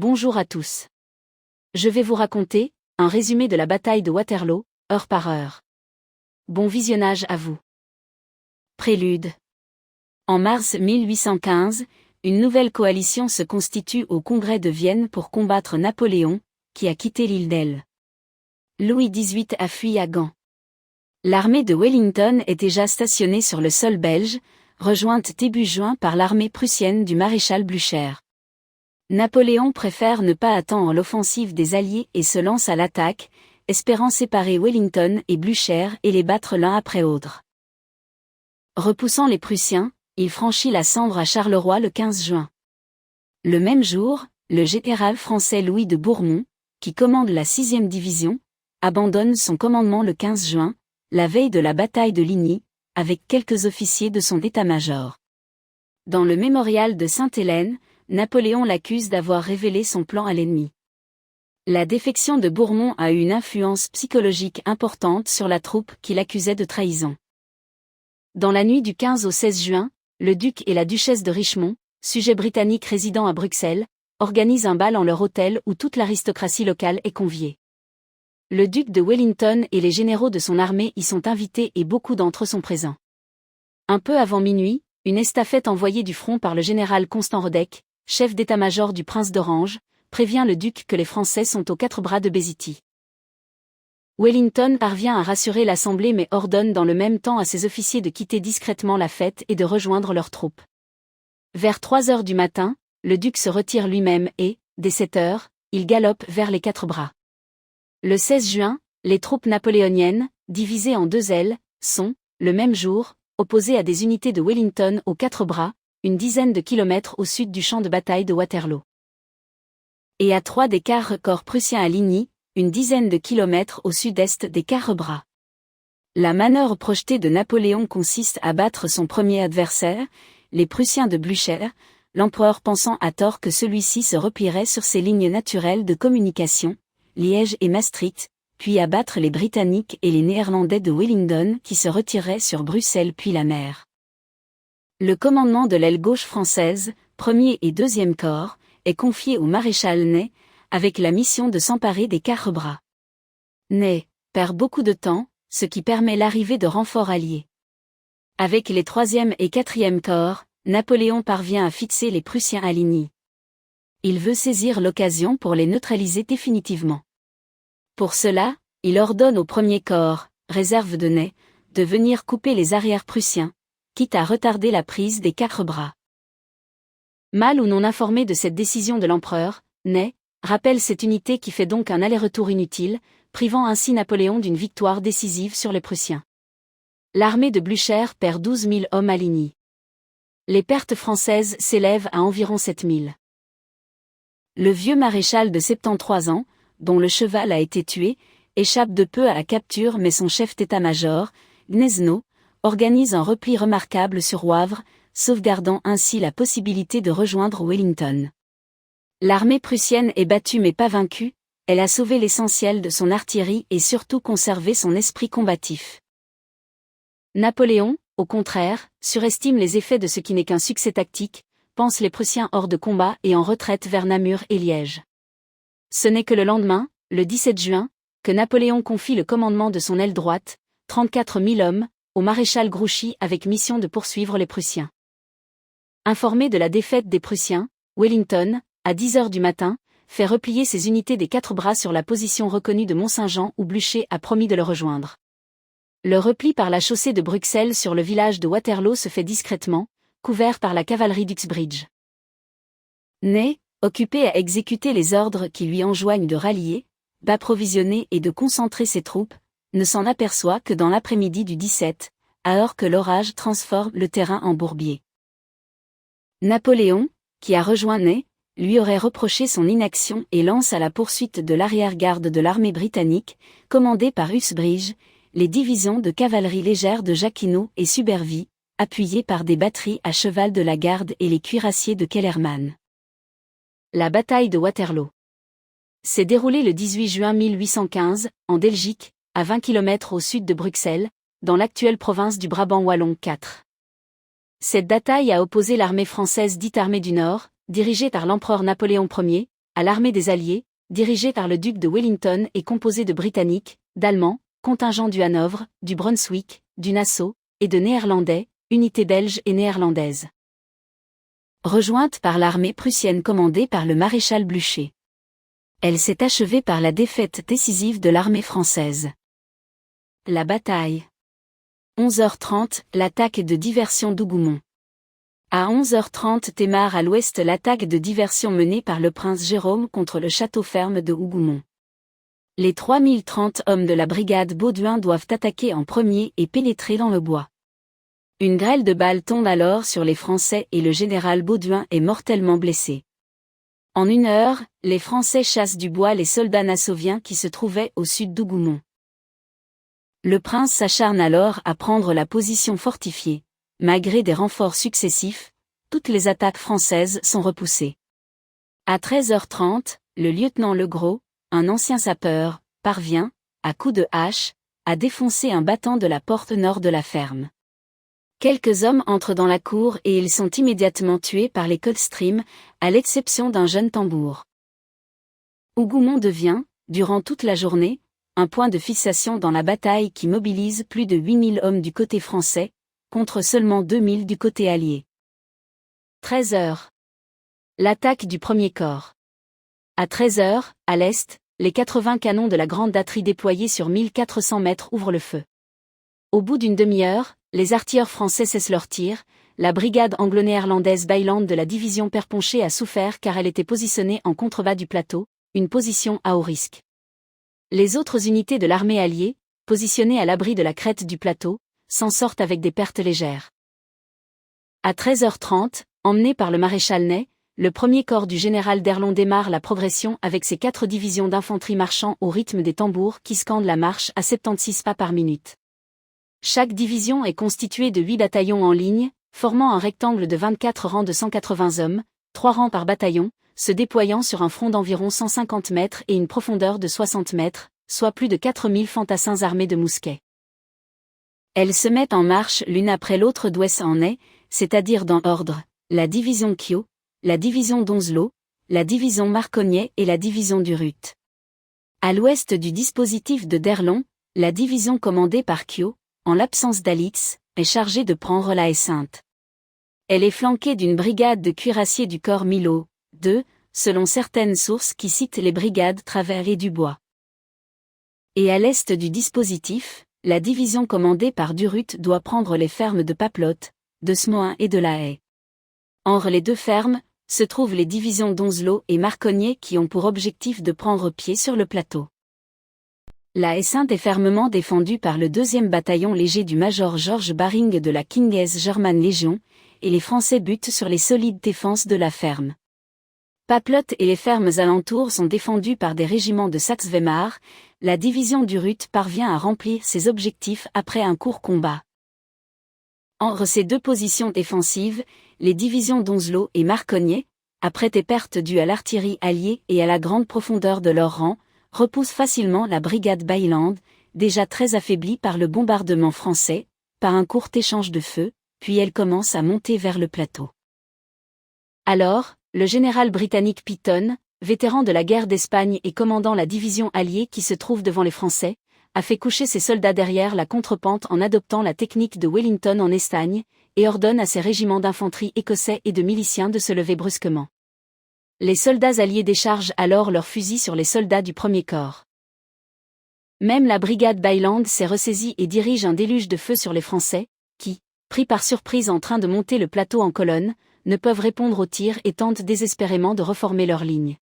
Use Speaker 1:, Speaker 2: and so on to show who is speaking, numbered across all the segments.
Speaker 1: Bonjour à tous. Je vais vous raconter un résumé de la bataille de Waterloo, heure par heure. Bon visionnage à vous. Prélude. En mars 1815, une nouvelle coalition se constitue au Congrès de Vienne pour combattre Napoléon, qui a quitté l'île d'Elbe. Louis XVIII a fui à Gand. L'armée de Wellington est déjà stationnée sur le sol belge, rejointe début juin par l'armée prussienne du maréchal Blücher. Napoléon préfère ne pas attendre l'offensive des Alliés et se lance à l'attaque, espérant séparer Wellington et Blücher et les battre l'un après l'autre. Repoussant les Prussiens, il franchit la Sambre à Charleroi le 15 juin. Le même jour, le général français Louis de Bourmont, qui commande la 6e division, abandonne son commandement le 15 juin, la veille de la bataille de Ligny, avec quelques officiers de son état-major. Dans le mémorial de Sainte-Hélène, Napoléon l'accuse d'avoir révélé son plan à l'ennemi. La défection de Bourmont a eu une influence psychologique importante sur la troupe qui l'accusait de trahison. Dans la nuit du 15 au 16 juin, le duc et la duchesse de Richmond, sujets britanniques résidant à Bruxelles, organisent un bal en leur hôtel où toute l'aristocratie locale est conviée. Le duc de Wellington et les généraux de son armée y sont invités et beaucoup d'entre eux sont présents. Un peu avant minuit, une estafette envoyée du front par le général Constant Rodec, chef d'état-major du prince d'Orange, prévient le duc que les Français sont aux 4 bras de Bézitis. Wellington parvient à rassurer l'Assemblée mais ordonne dans le même temps à ses officiers de quitter discrètement la fête et de rejoindre leurs troupes. Vers 3 heures du matin, le duc se retire lui-même et, dès 7 heures, il galope vers les 4 bras. Le 16 juin, les troupes napoléoniennes, divisées en 2 ailes, sont, le même jour, opposées à des unités de Wellington aux 4 bras, une dizaine de kilomètres au sud du champ de bataille de Waterloo. Et à 3 des quarts corps prussiens à Ligny, une dizaine de kilomètres au sud-est des quarts bras. La manœuvre projetée de Napoléon consiste à battre son premier adversaire, les Prussiens de Blücher, l'empereur pensant à tort que celui-ci se replierait sur ses lignes naturelles de communication, Liège et Maastricht, puis à battre les Britanniques et les Néerlandais de Wellington qui se retireraient sur Bruxelles puis la mer. Le commandement de l'aile gauche française, 1er et 2e corps, est confié au maréchal Ney, avec la mission de s'emparer des 4 bras. Ney perd beaucoup de temps, ce qui permet l'arrivée de renforts alliés. Avec les 3e et 4e corps, Napoléon parvient à fixer les Prussiens à Ligny. Il veut saisir l'occasion pour les neutraliser définitivement. Pour cela, il ordonne au 1er corps, réserve de Ney, de venir couper les arrières prussiens, quitte à retarder la prise des 4 bras. Mal ou non informé de cette décision de l'empereur, Ney rappelle cette unité qui fait donc un aller-retour inutile, privant ainsi Napoléon d'une victoire décisive sur les Prussiens. L'armée de Blücher perd 12 000 hommes à Ligny. Les pertes françaises s'élèvent à environ 7 000. Le vieux maréchal de 73 ans, dont le cheval a été tué, échappe de peu à la capture mais son chef d'état-major, Gneisenau, organise un repli remarquable sur Wavre, sauvegardant ainsi la possibilité de rejoindre Wellington. L'armée prussienne est battue mais pas vaincue, elle a sauvé l'essentiel de son artillerie et surtout conservé son esprit combatif. Napoléon, au contraire, surestime les effets de ce qui n'est qu'un succès tactique, pense les Prussiens hors de combat et en retraite vers Namur et Liège. Ce n'est que le lendemain, le 17 juin, que Napoléon confie le commandement de son aile droite, 34 000 hommes, au maréchal Grouchy avec mission de poursuivre les Prussiens. Informé de la défaite des Prussiens, Wellington, à 10 heures du matin, fait replier ses unités des 4 bras sur la position reconnue de Mont-Saint-Jean où Blücher a promis de le rejoindre. Le repli par la chaussée de Bruxelles sur le village de Waterloo se fait discrètement, couvert par la cavalerie d'Uxbridge. Ney, occupé à exécuter les ordres qui lui enjoignent de rallier, d'approvisionner et de concentrer ses troupes, ne s'en aperçoit que dans l'après-midi du 17, alors que l'orage transforme le terrain en bourbier. Napoléon, qui a rejoint Ney, lui aurait reproché son inaction et lance à la poursuite de l'arrière-garde de l'armée britannique, commandée par Uxbridge, les divisions de cavalerie légère de Jacquinot et Subervie, appuyées par des batteries à cheval de la garde et les cuirassiers de Kellermann. La bataille de Waterloo s'est déroulée le 18 juin 1815, en Belgique, à 20 km au sud de Bruxelles, dans l'actuelle province du Brabant wallon 4. Cette bataille a opposé l'armée française dite armée du Nord, dirigée par l'empereur Napoléon Ier, à l'armée des Alliés, dirigée par le duc de Wellington et composée de Britanniques, d'Allemands, contingent du Hanovre, du Brunswick, du Nassau, et de Néerlandais, unités belges et néerlandaises. Rejointe par l'armée prussienne commandée par le maréchal Blücher. Elle s'est achevée par la défaite décisive de l'armée française. La bataille. 11h30, l'attaque de diversion d'Hougoumont. À 11h30 démarre à l'ouest l'attaque de diversion menée par le prince Jérôme contre le château ferme de Hougoumont. Les 3030 hommes de la brigade Bauduin doivent attaquer en premier et pénétrer dans le bois. Une grêle de balles tombe alors sur les Français et le général Bauduin est mortellement blessé. En 1 heure, les Français chassent du bois les soldats nassoviens qui se trouvaient au sud d'Hougoumont. Le prince s'acharne alors à prendre la position fortifiée. Malgré des renforts successifs, toutes les attaques françaises sont repoussées. À 13h30, le lieutenant Legros, un ancien sapeur, parvient, à coups de hache, à défoncer un battant de la porte nord de la ferme. Quelques hommes entrent dans la cour et ils sont immédiatement tués par les Coldstream, à l'exception d'un jeune tambour. Hougoumont devient, durant toute la journée, un point de fixation dans la bataille qui mobilise plus de 8000 hommes du côté français, contre seulement 2000 du côté allié. 13h. L'attaque du premier corps. À 13h, à l'est, les 80 canons de la grande batterie déployés sur 1400 mètres ouvrent le feu. Au bout d'une demi-heure, les artilleurs français cessent leurs tirs, la brigade anglo-néerlandaise Byland de la division Perponcher a souffert car elle était positionnée en contrebas du plateau, une position à haut risque. Les autres unités de l'armée alliée, positionnées à l'abri de la crête du plateau, s'en sortent avec des pertes légères. À 13h30, emmené par le maréchal Ney, le premier corps du général d'Erlon démarre la progression avec ses 4 divisions d'infanterie marchant au rythme des tambours qui scandent la marche à 76 pas par minute. Chaque division est constituée de 8 bataillons en ligne, formant un rectangle de 24 rangs de 180 hommes, 3 rangs par bataillon, se déployant sur un front d'environ 150 mètres et une profondeur de 60 mètres, soit plus de 4000 fantassins armés de mousquets. Elles se mettent en marche l'une après l'autre d'ouest en est, c'est-à-dire dans ordre, la division Kio, la division d'Onslow, la division Marcognet et la division Durut. À l'ouest du dispositif de D'Erlon, la division commandée par Kio, en l'absence d'Alitz, est chargée de prendre la Haie-Sainte. Elle est flanquée d'une brigade de cuirassiers du corps Milhaud, 2, selon certaines sources qui citent les brigades Travers et Dubois. Et à l'est du dispositif, la division commandée par Durut doit prendre les fermes de Papelotte, de Smohain et de La Haye. Entre les deux fermes, se trouvent les divisions d'Onslow et Marcognet qui ont pour objectif de prendre pied sur le plateau. La Haie-Sainte est fermement défendue par le 2e bataillon léger du major George Baring de la King's German Legion, et les Français butent sur les solides défenses de la ferme. Papelotte et les fermes alentours sont défendues par des régiments de Saxe-Weimar, la division Durut parvient à remplir ses objectifs après un court combat. Entre ces deux positions défensives, les divisions d'Onslow et Marcognet, après des pertes dues à l'artillerie alliée et à la grande profondeur de leurs rangs, repoussent facilement la brigade Byland, déjà très affaiblie par le bombardement français, par un court échange de feu, puis elle commence à monter vers le plateau. Alors, le général britannique Pitton, vétéran de la guerre d'Espagne et commandant la division alliée qui se trouve devant les Français, a fait coucher ses soldats derrière la contrepente en adoptant la technique de Wellington en Espagne, et ordonne à ses régiments d'infanterie écossais et de miliciens de se lever brusquement. Les soldats alliés déchargent alors leurs fusils sur les soldats du premier corps. Même la brigade Byland s'est ressaisie et dirige un déluge de feu sur les Français, qui, pris par surprise en train de monter le plateau en colonne, ne peuvent répondre aux tirs et tentent désespérément de reformer leur ligne.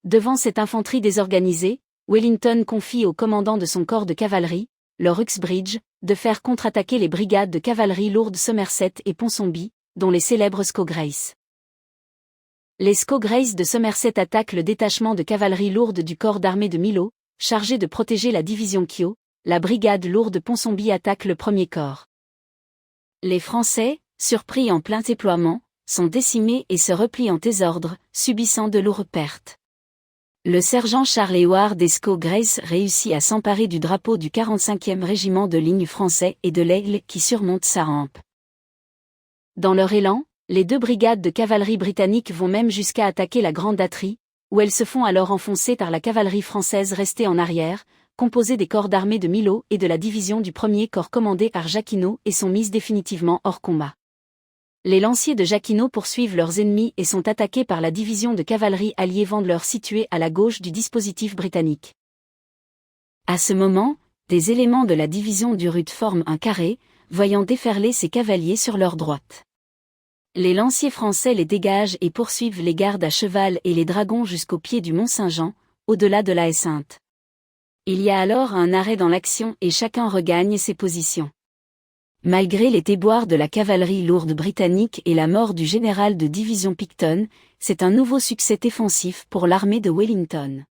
Speaker 1: Devant cette infanterie désorganisée, Wellington confie au commandant de son corps de cavalerie, Lord Uxbridge, de faire contre-attaquer les brigades de cavalerie lourde Somerset et Ponsonby, dont les célèbres Scots-Grace. Les Scots-Grace de Somerset attaquent le détachement de cavalerie lourde du corps d'armée de Milhaud, chargé de protéger la division Kio, la brigade lourde Ponsonby attaque le premier corps. Les Français, surpris en plein déploiement, sont décimés et se replient en désordre, subissant de lourdes pertes. Le sergent Charles Ewart des Scots-Grace réussit à s'emparer du drapeau du 45e régiment de ligne français et de l'aigle qui surmonte sa rampe. Dans leur élan, les deux brigades de cavalerie britanniques vont même jusqu'à attaquer la grande batterie, où elles se font alors enfoncer par la cavalerie française restée en arrière, composée des corps d'armée de Milhaud et de la division du 1er corps commandé par Jacquinot et sont mises définitivement hors combat. Les lanciers de Jacquinot poursuivent leurs ennemis et sont attaqués par la division de cavalerie alliée Vandeleur située à la gauche du dispositif britannique. À ce moment, des éléments de la division du Rude forment un carré, voyant déferler ces cavaliers sur leur droite. Les lanciers français les dégagent et poursuivent les gardes à cheval et les dragons jusqu'au pied du Mont-Saint-Jean, au-delà de la haie Sainte. Il y a alors un arrêt dans l'action et chacun regagne ses positions. Malgré les déboires de la cavalerie lourde britannique et la mort du général de division Picton, c'est un nouveau succès défensif pour l'armée de Wellington.